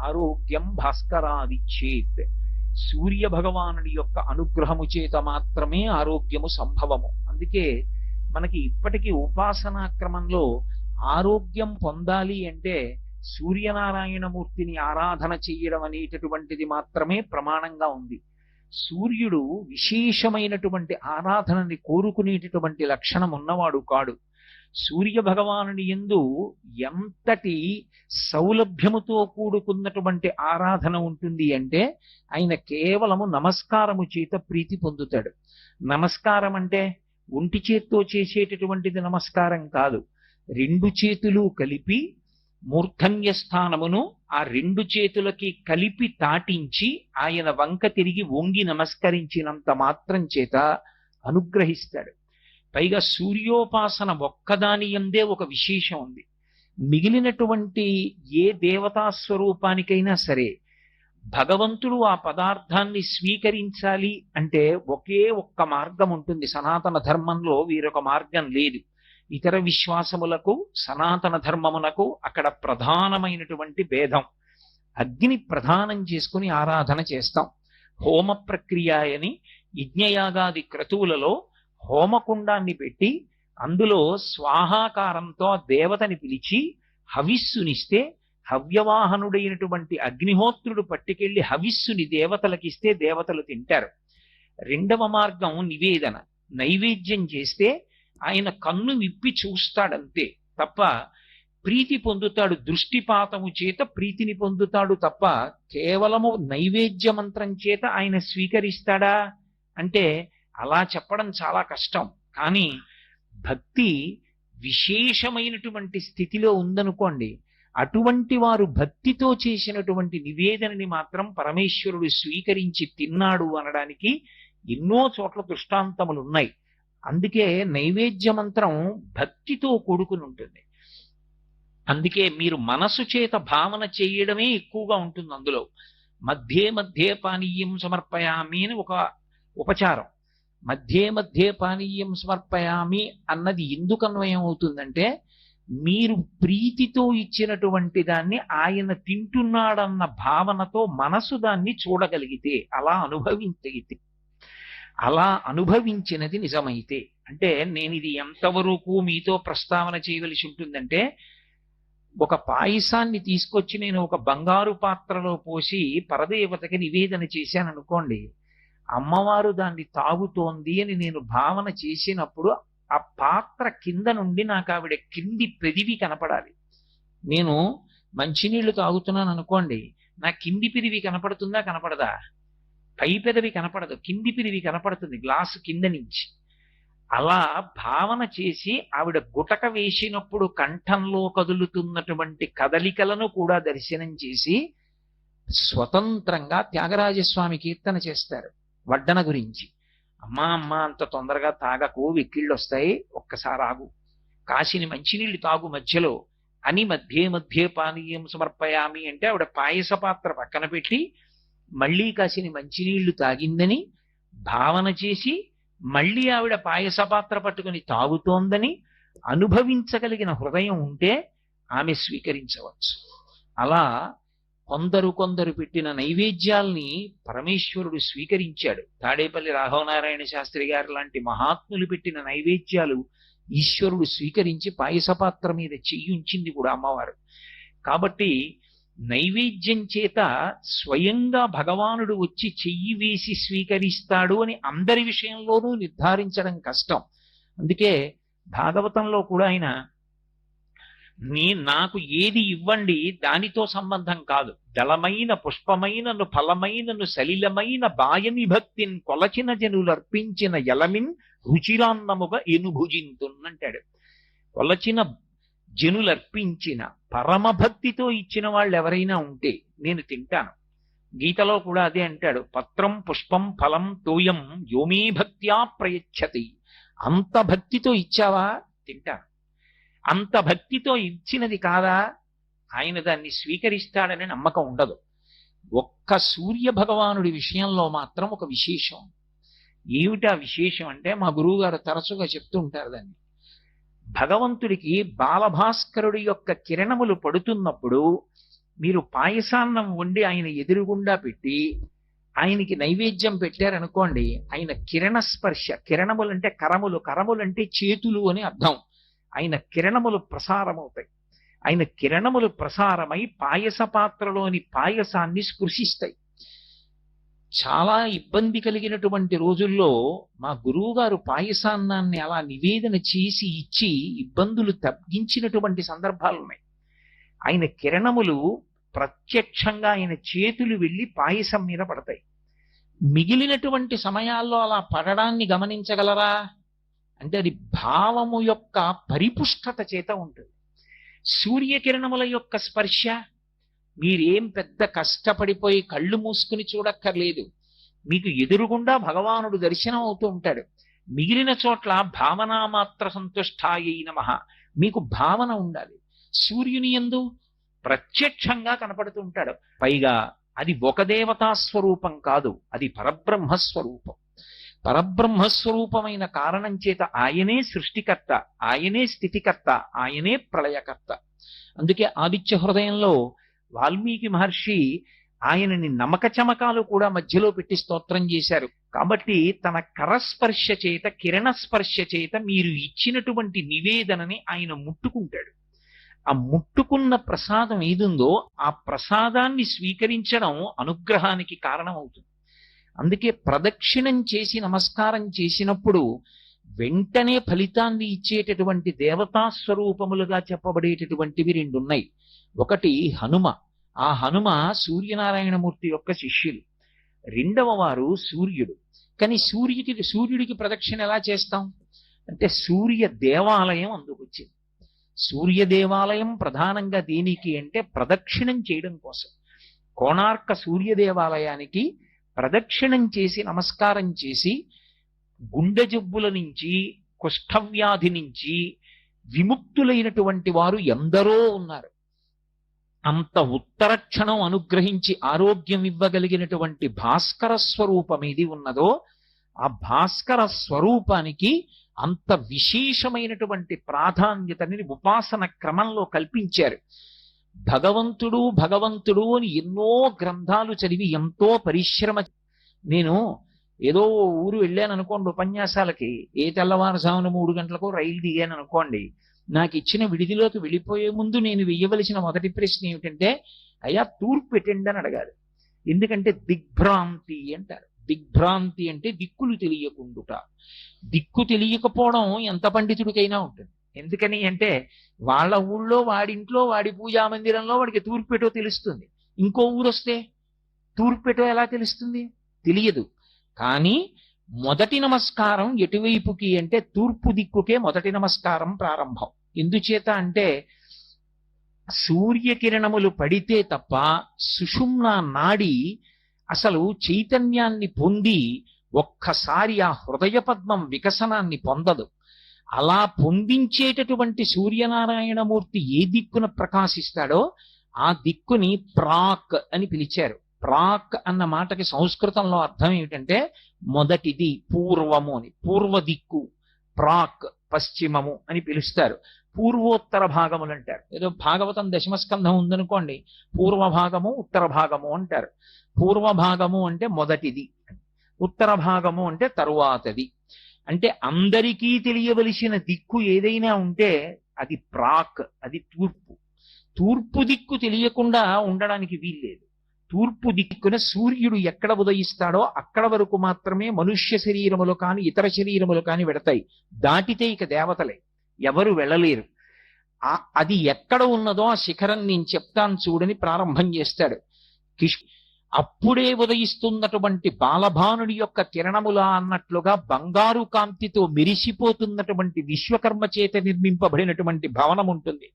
ఆరోగ్యం భాస్కరాదిచ్చేత్. సూర్య భగవానుడి యొక్క అనుగ్రహము చేత మాత్రమే ఆరోగ్యము సంభవము. అందుకే మనకి ఇప్పటికీ ఉపాసనా క్రమంలో ఆరోగ్యం పొందాలి అంటే సూర్యనారాయణమూర్తిని ఆరాధన చెయ్యడం అనేటటువంటిది మాత్రమే ప్రమాణంగా ఉంది. సూర్యుడు విశేషమైనటువంటి ఆరాధనని కోరుకునేటటువంటి లక్షణం ఉన్నవాడు కాడు. సూర్య భగవానుని యందు ఎంతటి సౌలభ్యముతో కూడుకున్నటువంటి ఆరాధన ఉంటుంది అంటే ఆయన కేవలము నమస్కారము చేత ప్రీతి పొందుతాడు. నమస్కారం అంటే ఒంటి చేత్తో చేసేటటువంటిది నమస్కారం కాదు. రెండు చేతులు కలిపి మూర్ధన్య స్థానమును ఆ రెండు చేతులకి కలిపి తాటించి ఆయన వంక తిరిగి వంగి నమస్కరించినంత మాత్రం చేత అనుగ్రహిస్తాడు. పైగా సూర్యోపాసన ఒక్కదాని యందే ఒక విశేషం ఉంది. మిగిలినటువంటి ఏ దేవతా స్వరూపానికైనా సరే భగవంతుడు ఆ పదార్థాన్ని స్వీకరించాలి అంటే ఒకే ఒక్క మార్గం ఉంటుంది. సనాతన ధర్మంలో వీరొక మార్గం లేదు. ఇతర విశ్వాసములకు సనాతన ధర్మమునకు అక్కడ ప్రధానమైనటువంటి భేదం. అగ్ని ప్రధానం చేసుకుని ఆరాధన చేస్తాం. హోమ ప్రక్రియ అని యజ్ఞయాగాది క్రతువులలో హోమకుండాన్ని పెట్టి అందులో స్వాహాకారంతో దేవతని పిలిచి హవిస్సునిస్తే హవ్యవాహనుడైనటువంటి అగ్నిహోత్రుడు పట్టుకెళ్లి హవిస్సుని దేవతలకిస్తే దేవతలు తింటారు. రెండవ మార్గం నివేదన. నైవేద్యం చేస్తే ఆయన కన్ను విప్పి చూస్తాడంతే తప్ప ప్రీతి పొందుతాడు. దృష్టిపాతము చేత ప్రీతిని పొందుతాడు తప్ప కేవలము నైవేద్య మంత్రం చేత ఆయన స్వీకరిస్తాడా అంటే అలా చెప్పడం చాలా కష్టం. కానీ భక్తి విశేషమైనటువంటి స్థితిలో ఉందనుకోండి, అటువంటి వారు భక్తితో చేసినటువంటి నివేదనని మాత్రం పరమేశ్వరుడు స్వీకరించి తిన్నాడు అనడానికి ఎన్నో చోట్ల దృష్టాంతములు ఉన్నాయి. అందుకే నైవేద్య మంత్రం భక్తితో కూడుకుని ఉంటుంది. అందుకే మీరు మనసు చేత భావన చేయడమే ఎక్కువగా ఉంటుంది అందులో. మధ్యే మధ్యే పానీయం సమర్పయామి అని ఒక ఉపచారం. మధ్యే మధ్యే పానీయం సమర్పయామి అన్నది ఎందుకు అన్వయం అవుతుందంటే మీరు ప్రీతితో ఇచ్చినటువంటి దాన్ని ఆయన తింటున్నాడన్న భావనతో మనసు దాన్ని చూడగలిగితే, అలా అనుభవించగలిగితే, అలా అనుభవించినది నిజమైతే. అంటే నేను ఇది ఎంతవరకు మీతో ప్రస్తావన చేయవలసి ఉంటుందంటే, ఒక పాయసాన్ని తీసుకొచ్చి నేను ఒక బంగారు పాత్రలో పోసి పరదేవతకి నివేదన చేశాను అనుకోండి, అమ్మవారు దాన్ని తాగుతోంది అని నేను భావన చేసినప్పుడు ఆ పాత్ర కింద నుండి నాకు ఆవిడ కింది పెదివి కనపడాలి. నేను మంచినీళ్లు తాగుతున్నాను అనుకోండి, నా కింది పెదివి కనపడుతుందా కనపడదా? పై పెదవి కనపడదు, కింది పెదివి కనపడుతుంది గ్లాసు కింద నుంచి. అలా భావన చేసి ఆవిడ గుటక వేసినప్పుడు కంఠంలో కదులుతున్నటువంటి కదలికలను కూడా దర్శనం చేసి స్వతంత్రంగా త్యాగరాజస్వామి కీర్తన చేస్తారు వడ్డన గురించి. అమ్మా అమ్మ అంత తొందరగా తాగకు, వెక్కిళ్ళు వస్తాయి, ఒక్కసారి ఆగు, కాసిని మంచినీళ్ళు తాగు మధ్యలో అని మధ్యే మధ్యే పానీయం సమర్పయామి అంటే ఆవిడ పాయస పాత్ర పక్కన పెట్టి మళ్ళీ కాసిని మంచినీళ్లు తాగిందని భావన చేసి మళ్ళీ ఆవిడ పాయస పాత్ర పట్టుకుని తాగుతోందని అనుభవించగలిగిన హృదయం ఉంటే ఆమె స్వీకరించవచ్చు. అలా కొందరు పెట్టిన నైవేద్యాల్ని పరమేశ్వరుడు స్వీకరించాడు. తాడేపల్లి రాఘవనారాయణ శాస్త్రి గారు లాంటి మహాత్ములు పెట్టిన నైవేద్యాలు ఈశ్వరుడు స్వీకరించి పాయసపాత్ర మీద చెయ్యుంచింది కూడా అమ్మవారు. కాబట్టి నైవేద్యం చేత స్వయంగా భగవానుడు వచ్చి చెయ్యి వేసి స్వీకరిస్తాడు అని అందరి విషయంలోనూ నిర్ధారించడం కష్టం. అందుకే భాగవతంలో కూడా ఆయన నాకు ఏది ఇవ్వండి దానితో సంబంధం కాదు, దళమైన పుష్పమైనను ఫలమైనను సలిలమైన బాయని భక్తిని కొలచిన జనులర్పించిన ఎలమిన్ రుచిరాన్నముగా ఎనుభుజింతున్నంటాడు. కొలచిన జనులర్పించిన పరమభక్తితో ఇచ్చిన వాళ్ళు ఎవరైనా ఉంటే నేను తింటాను. గీతలో కూడా అదే అంటాడు, పత్రం పుష్పం ఫలం తోయం యోమీ భక్త్యా ప్రయచ్చతి. అంత భక్తితో ఇచ్చావా తింటాను, అంత భక్తితో ఇచ్చినది కాదా ఆయన దాన్ని స్వీకరిస్తాడని నమ్మకం ఉండదు. ఒక్క సూర్య భగవానుడి విషయంలో మాత్రం ఒక విశేషం. ఏమిటా విశేషం అంటే మా గురువు గారు తరచుగా చెప్తూ ఉంటారు దాన్ని. భగవంతుడికి బాలభాస్కరుడి యొక్క కిరణములు పడుతున్నప్పుడు మీరు పాయసాన్నం వండి ఆయన ఎదురుగుండా పెట్టి ఆయనకి నైవేద్యం పెట్టారనుకోండి, ఆయన కిరణ స్పర్శ, కిరణములంటే కరములు, కరములంటే చేతులు అని అర్థం. ఆయన కిరణములు ప్రసారమవుతాయి. ఆయన కిరణములు ప్రసారమై పాయస పాత్రలోని పాయసాన్ని స్పృశిస్తాయి. చాలా ఇబ్బంది కలిగినటువంటి రోజుల్లో మా గురువు గారు పాయసాన్నాన్ని అలా నివేదన చేసి ఇచ్చి ఇబ్బందులు తగ్గించినటువంటి సందర్భాలు ఉన్నాయి. ఆయన కిరణములు ప్రత్యక్షంగా ఆయన చేతులు వెళ్ళి పాయసం మీద పడతాయి. మిగిలినటువంటి సమయాల్లో అలా పడడాన్ని గమనించగలరా అంటే అది భావము యొక్క పరిపుష్టత చేత ఉంటుంది. సూర్యకిరణముల యొక్క స్పర్శ మీరేం పెద్ద కష్టపడిపోయి కళ్ళు మూసుకుని చూడక్కర్లేదు. మీకు ఎదురుగుండా భగవానుడు దర్శనం అవుతూ ఉంటాడు. మిగిలిన చోట్ల భావనామాత్ర సంతుష్టాయై నమః, మీకు భావన ఉండాలి. సూర్యుని యందు ప్రత్యక్షంగా కనపడుతూ ఉంటాడు. పైగా అది ఒక దేవతా స్వరూపం కాదు, అది పరబ్రహ్మస్వరూపం. పరబ్రహ్మస్వరూపమైన కారణం చేత ఆయనే సృష్టికర్త, ఆయనే స్థితికర్త, ఆయనే ప్రళయకర్త. అందుకే ఆదిత్య హృదయంలో వాల్మీకి మహర్షి ఆయనని నమక చమకాలు కూడా మధ్యలో పెట్టి స్తోత్రం చేశారు. కాబట్టి తన కరస్పర్శ చేత, కిరణ స్పర్శ చేత మీరు ఇచ్చినటువంటి నివేదనని ఆయన ముట్టుకుంటాడు. ఆ ముట్టుకున్న ప్రసాదం ఏదుందో ఆ ప్రసాదాన్ని స్వీకరించడం అనుగ్రహానికి కారణం అవుతుంది. అందుకే ప్రదక్షిణం చేసి నమస్కారం చేసినప్పుడు వెంటనే ఫలితాన్ని ఇచ్చేటటువంటి దేవతా స్వరూపములుగా చెప్పబడేటటువంటివి రెండున్నాయి. ఒకటి హనుమ. ఆ హనుమ సూర్యనారాయణమూర్తి యొక్క శిష్యులు. రెండవ వారు సూర్యుడు. కానీ సూర్యుడికి ప్రదక్షిణ ఎలా చేస్తాం అంటే సూర్య దేవాలయం అందుకొచ్చింది. సూర్య దేవాలయం ప్రధానంగా దేనికి అంటే ప్రదక్షిణం చేయడం కోసం. కోణార్క సూర్య దేవాలయానికి ప్రదక్షిణం చేసి నమస్కారం చేసి గుండె జబ్బుల నుంచి, కుష్ఠవ్యాధి నుంచి విముక్తులైనటువంటి వారు ఎందరో ఉన్నారు. అంత ఉత్తరక్షణం అనుగ్రహించి ఆరోగ్యం ఇవ్వగలిగినటువంటి భాస్కర స్వరూపం ఏది ఉన్నదో ఆ భాస్కర స్వరూపానికి అంత విశేషమైనటువంటి ప్రాధాన్యతని ఉపాసన క్రమంలో కల్పించారు. భగవంతుడు భగవంతుడు అని ఎన్నో గ్రంథాలు చదివి ఎంతో పరిశ్రమ. నేను ఏదో ఊరు వెళ్ళాను అనుకోండి ఉపన్యాసాలకి, ఏ తెల్లవారుజామున 3 గంటలకు రైలు దిగాను అనుకోండి, నాకు ఇచ్చిన విడిదిలోకి వెళ్ళిపోయే ముందు నేను వెయ్యవలసిన మొదటి ప్రశ్న ఏమిటంటే, అయ్యా తూర్పు ఎటండి అని అడగాలి. ఎందుకంటే దిగ్భ్రాంతి అంటారు. దిగ్భ్రాంతి అంటే దిక్కులు తెలియకుండుట. దిక్కు తెలియకపోవడం ఎంత పండితుడికైనా ఉంటుంది. ఎందుకని అంటే వాళ్ళ ఊళ్ళో వాడింట్లో వాడి పూజా మందిరంలో వాడికి తూర్పెటో తెలుస్తుంది. ఇంకో ఊరు వస్తే తూర్పెటో ఎలా తెలుస్తుంది? తెలియదు. కానీ మొదటి నమస్కారం ఎటువైపుకి అంటే తూర్పు దిక్కుకే మొదటి నమస్కారం ప్రారంభం. ఎందుచేత అంటే సూర్యకిరణములు పడితే తప్ప సుషుమ్నా నాడి అసలు చైతన్యాన్ని పొంది ఒక్కసారి ఆ హృదయ పద్మం వికసనాన్ని పొందదు. అలా పొందించేటటువంటి సూర్యనారాయణమూర్తి ఏ దిక్కున ప్రకాశిస్తాడో ఆ దిక్కుని ప్రాక్ అని పిలిచారు. ప్రాక్ అన్న మాటకి సంస్కృతంలో అర్థం ఏమిటంటే మొదటిది, పూర్వము అని. పూర్వ దిక్కు, ప్రాక్ పశ్చిమము అని పిలుస్తారు. పూర్వోత్తర భాగములు అంటారు. ఏదో భాగవతం దశమస్కంధం ఉందనుకోండి, పూర్వ భాగము ఉత్తర భాగము అంటారు. పూర్వ భాగము అంటే మొదటిది, ఉత్తర భాగము అంటే తరువాతది. అంటే అందరికీ తెలియవలసిన దిక్కు ఏదైనా ఉంటే అది ప్రాక్, అది తూర్పు. తూర్పు దిక్కు తెలియకుండా ఉండడానికి వీల్లేదు. తూర్పు దిక్కున సూర్యుడు ఎక్కడ ఉదయిస్తాడో అక్కడ వరకు మాత్రమే మనుష్య శరీరములు కాని ఇతర శరీరములు కాని వెడతాయి. దాటితే ఇక దేవతలే, ఎవరు వెళ్ళలేరు. అది ఎక్కడ ఉన్నదో ఆ శిఖరం నేను చెప్తాను చూడని ప్రారంభం చేస్తాడు. అప్పుడే ఉదయిస్తున్నటువంటి బాలభానుడి యొక్క కిరణములా అన్నట్లుగా బంగారు కాంతితో మెరిసిపోతున్నటువంటి విశ్వకర్మ చేత నిర్మింపబడినటువంటి భవనం ఉంటుంది.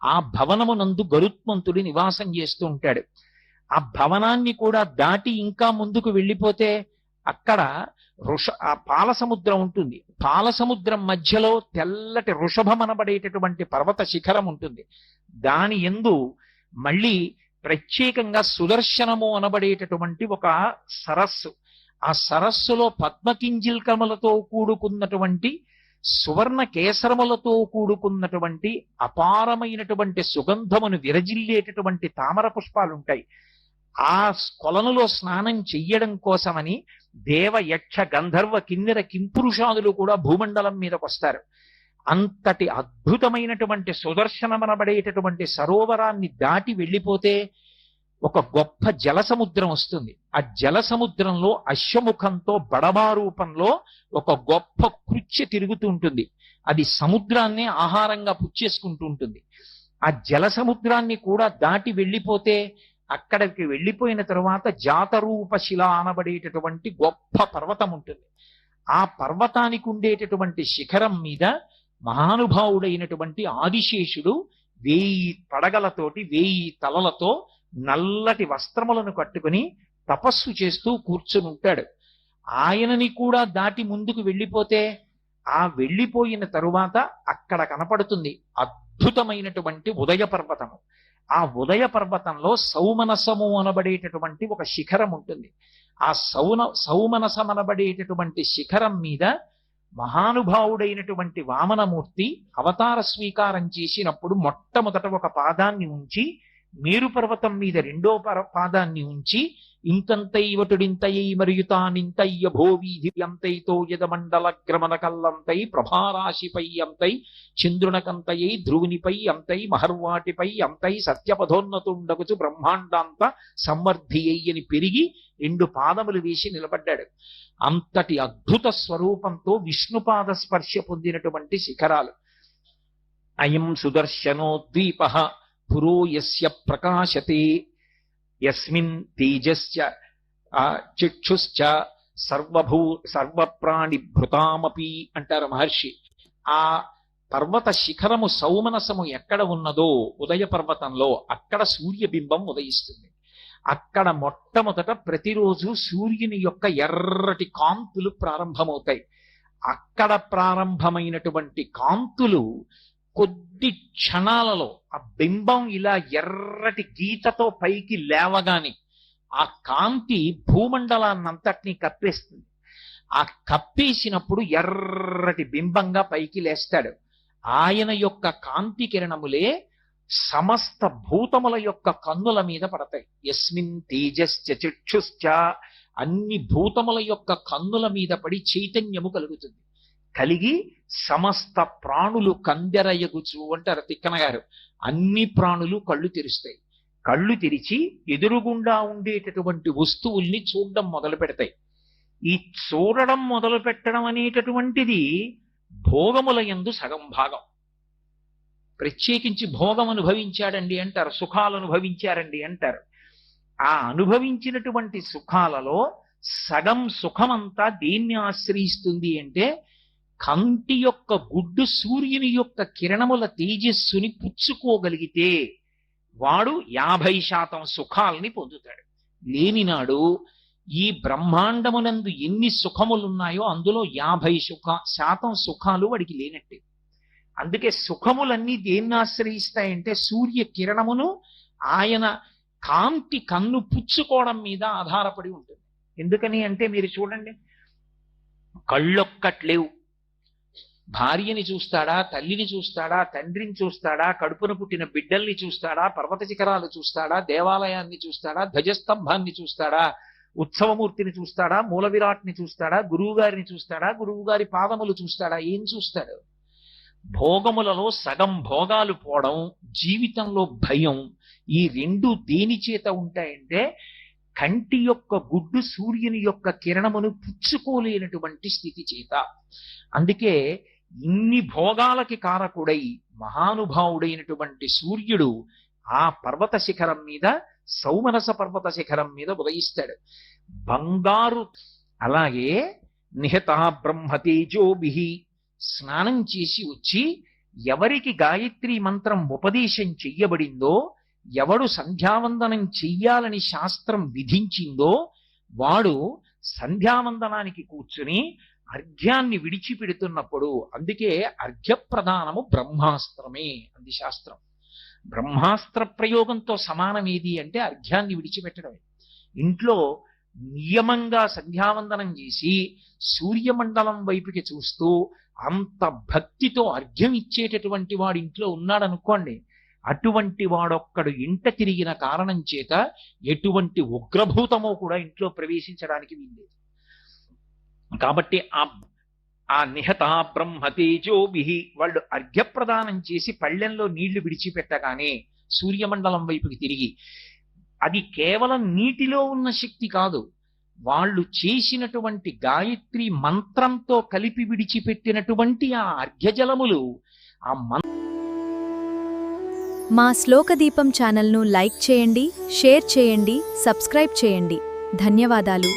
ఆ భవనమునందు గరుత్మంతుడి నివాసం చేస్తూ ఉంటాడు. ఆ భవనాన్ని కూడా దాటి ఇంకా ముందుకు వెళ్ళిపోతే అక్కడ ఆ పాల సముద్రం ఉంటుంది. పాల సముద్రం మధ్యలో తెల్లటి వృషభమనబడేటటువంటి పర్వత శిఖరం ఉంటుంది. దాని యందు మళ్ళీ ప్రత్యేకంగా సుదర్శనము అనబడేటటువంటి ఒక సరస్సు. ఆ సరస్సులో పద్మకింజిల్కములతో కూడుకున్నటువంటి సువర్ణ కేసరములతో కూడుకున్నటువంటి అపారమైనటువంటి సుగంధమును విరజిల్లేటటువంటి తామర పుష్పాలుంటాయి. ఆ కొలనులో స్నానం చెయ్యడం కోసమని దేవ యక్ష గంధర్వ కిన్నెర కింపురుషాదులు కూడా భూమండలం మీదకి వస్తారు. అంతటి అద్భుతమైనటువంటి సుదర్శనమనబడేటటువంటి సరోవరాన్ని దాటి వెళ్ళిపోతే ఒక గొప్ప జలసముద్రం వస్తుంది. ఆ జలసముద్రంలో అశ్వముఖంతో బడబా రూపంలో ఒక గొప్ప కృత్య తిరుగుతూ ఉంటుంది. అది సముద్రాన్నే ఆహారంగా పుచ్చేసుకుంటూ ఉంటుంది. ఆ జలసముద్రాన్ని కూడా దాటి వెళ్ళిపోతే అక్కడికి వెళ్ళిపోయిన తరువాత జాతరూప శిల అనబడేటటువంటి గొప్ప పర్వతం ఉంటుంది. ఆ పర్వతానికి ఉండేటటువంటి శిఖరం మీద మహానుభావుడైనటువంటి ఆదిశేషుడు 1000 పడగలతోటి 1000 తలలతో నల్లటి వస్త్రములను కట్టుకుని తపస్సు చేస్తూ కూర్చుని ఉంటాడు. ఆయనని కూడా దాటి ముందుకు వెళ్ళిపోతే ఆ వెళ్ళిపోయిన తరువాత అక్కడ కనపడుతుంది అద్భుతమైనటువంటి ఉదయ పర్వతము. ఆ ఉదయ పర్వతంలో సౌమనసము అనబడేటటువంటి ఒక శిఖరం ఉంటుంది. ఆ సౌమనసమనబడేటటువంటి శిఖరం మీద మహానుభావుడైనటువంటి వామనమూర్తి అవతార స్వీకారం చేసినప్పుడు మొట్టమొదట ఒక పాదాన్ని ఉంచి, మేరు పర్వతం మీద రెండో పాదాన్ని ఉంచి, ఇంతంతైవటుడింతయై మరియుతానింతయ్య భోవీధి అంతైతో యదమండల గ్రమణ కల్లంతై ప్రభారాశిపై అంతై చంద్రునకంతయై ధ్రువునిపై అంతై మహర్వాటిపై అంతై సత్యపథోన్నతుండగుచు బ్రహ్మాండాంత సంవర్ధి అయ్యని పెరిగి 2 పాదములు వేసి నిలబడ్డాడు. అంతటి అద్భుత స్వరూపంతో విష్ణుపాద స్పర్శ పొందినటువంటి శిఖరాలు. అయం సుదర్శనో ద్వీప పురో యస్య ప్రకాశతే యస్మిన్ తేజస్య చక్షుశ్చ సర్వప్రాణి భృతామపి అంటారు మహర్షి. ఆ పర్వత శిఖరము సౌమనసము ఎక్కడ ఉన్నదో ఉదయ పర్వతంలో అక్కడ సూర్యబింబం ఉదయిస్తుంది. అక్కడ మొట్టమొదట ప్రతిరోజు సూర్యుని యొక్క ఎర్రటి కాంతులు ప్రారంభమవుతాయి. అక్కడ ప్రారంభమైనటువంటి కాంతులు కొద్ది క్షణాలలో ఆ బింబం ఇలా ఎర్రటి గీతతో పైకి లేవగాని ఆ కాంతి భూమండలాన్నంతటినీ కప్పేస్తుంది. ఆ కప్పేసినప్పుడు ఎర్రటి బింబంగా పైకి లేస్తాడు. ఆయన యొక్క కాంతి కిరణములే సమస్త భూతముల యొక్క కన్నుల మీద పడతాయి. యస్మిన్ తేజశ్చ చక్షుశ్చ, అన్ని భూతముల యొక్క కన్నుల మీద పడి చైతన్యము కలుగుతుంది. కలిగి సమస్త ప్రాణులు కందెరయగుచు అంటారు తిక్కన గారు. అన్ని ప్రాణులు కళ్ళు తెరుస్తాయి. కళ్ళు తెరిచి ఎదురుగుండా ఉండేటటువంటి వస్తువుల్ని చూడడం మొదలు పెడతాయి. ఈ చూడడం మొదలు పెట్టడం అనేటటువంటిది భోగముల యందు సగం భాగం. ప్రత్యేకించి భోగం అనుభవించాడండి అంటారు, సుఖాలు అనుభవించారండి అంటారు. ఆ అనుభవించినటువంటి సుఖాలలో సగం సుఖమంతా దేన్ని ఆశ్రయిస్తుంది అంటే కంటి యొక్క గుడ్డు సూర్యుని యొక్క కిరణముల తేజస్సుని పుచ్చుకోగలిగితే వాడు 50% సుఖాలని పొందుతాడు. లేనినాడు ఈ బ్రహ్మాండమునందు ఎన్ని సుఖములున్నాయో అందులో 50% సుఖాలు వాడికి లేనట్టే. అందుకే సుఖములన్నీ దేన్ని ఆశ్రయిస్తాయంటే సూర్య కిరణమును ఆయన కాంతి కన్ను పుచ్చుకోవడం మీద ఆధారపడి ఉంటుంది. ఎందుకని అంటే మీరు చూడండి, కళ్ళొక్కట్లేవు. భార్యని చూస్తాడా, తల్లిని చూస్తాడా, తండ్రిని చూస్తాడా, కడుపున పుట్టిన బిడ్డల్ని చూస్తాడా, పర్వత శిఖరాలు చూస్తాడా, దేవాలయాన్ని చూస్తాడా, ధ్వజస్తంభాన్ని చూస్తాడా, ఉత్సవమూర్తిని చూస్తాడా, మూల విరాట్ని చూస్తాడా, గురువు గారిని చూస్తాడా, గురువు గారి పాదములు చూస్తాడా? ఏం చూస్తాడు? భోగములలో సగం భోగాలు పోవడం, జీవితంలో భయం, ఈ రెండు దేని చేత ఉంటాయంటే కంటి యొక్క గుడ్డు సూర్యుని యొక్క కిరణమును పుచ్చుకోలేనటువంటి స్థితి చేత. అందుకే ఇన్ని భోగాలకి కారకుడై మహానుభావుడైనటువంటి సూర్యుడు ఆ పర్వత శిఖరం మీద, సౌమనస పర్వత శిఖరం మీద ఉదయిస్తాడు. బంగారు అలాగే నిహత బ్రహ్మతేజోభిః స్నానం చేసి వచ్చి ఎవరికి గాయత్రి మంత్రం ఉపదేశం చెయ్యబడిందో, ఎవడు సంధ్యావందనం చెయ్యాలని శాస్త్రం విధించిందో వాడు సంధ్యావందనానికి కూర్చుని అర్ఘ్యాన్ని విడిచిపెడుతున్నప్పుడు, అందుకే అర్ఘ్యప్రదానము బ్రహ్మాస్త్రమే అంది శాస్త్రం. బ్రహ్మాస్త్ర ప్రయోగంతో సమానం ఏది అంటే అర్ఘ్యాన్ని విడిచిపెట్టడమే. ఇంట్లో నియమంగా సంధ్యావందనం చేసి సూర్యమండలం వైపుకి చూస్తూ అంత భక్తితో అర్ఘ్యం ఇచ్చేటటువంటి వాడు ఇంట్లో ఉన్నాడనుకోండి, అటువంటి వాడొక్కడు ఇంట తిరిగిన కారణం చేత ఎటువంటి ఉగ్రభూతమో కూడా ఇంట్లో ప్రవేశించడానికి వీల్లేదు. కాబట్టి ఆ నిహతా బ్రహ్మతేజోభిః వాళ్ళు అర్ఘ్యప్రదానం చేసి పళ్ళెంలో నీళ్లు విడిచిపెట్టగానే సూర్యమండలం వైపుకి తిరిగి, అది కేవలం నీటిలో ఉన్న శక్తి కాదు, వాళ్ళు చేసినటువంటి గాయత్రి మంత్రంతో కలిపి విడిచిపెట్టినటువంటి ఆ అర్ఘ్యజలములు ఆ మా శ్లోకదీపం ఛానల్ను లైక్ చేయండి, షేర్ చేయండి, సబ్స్క్రైబ్ చేయండి. ధన్యవాదాలు.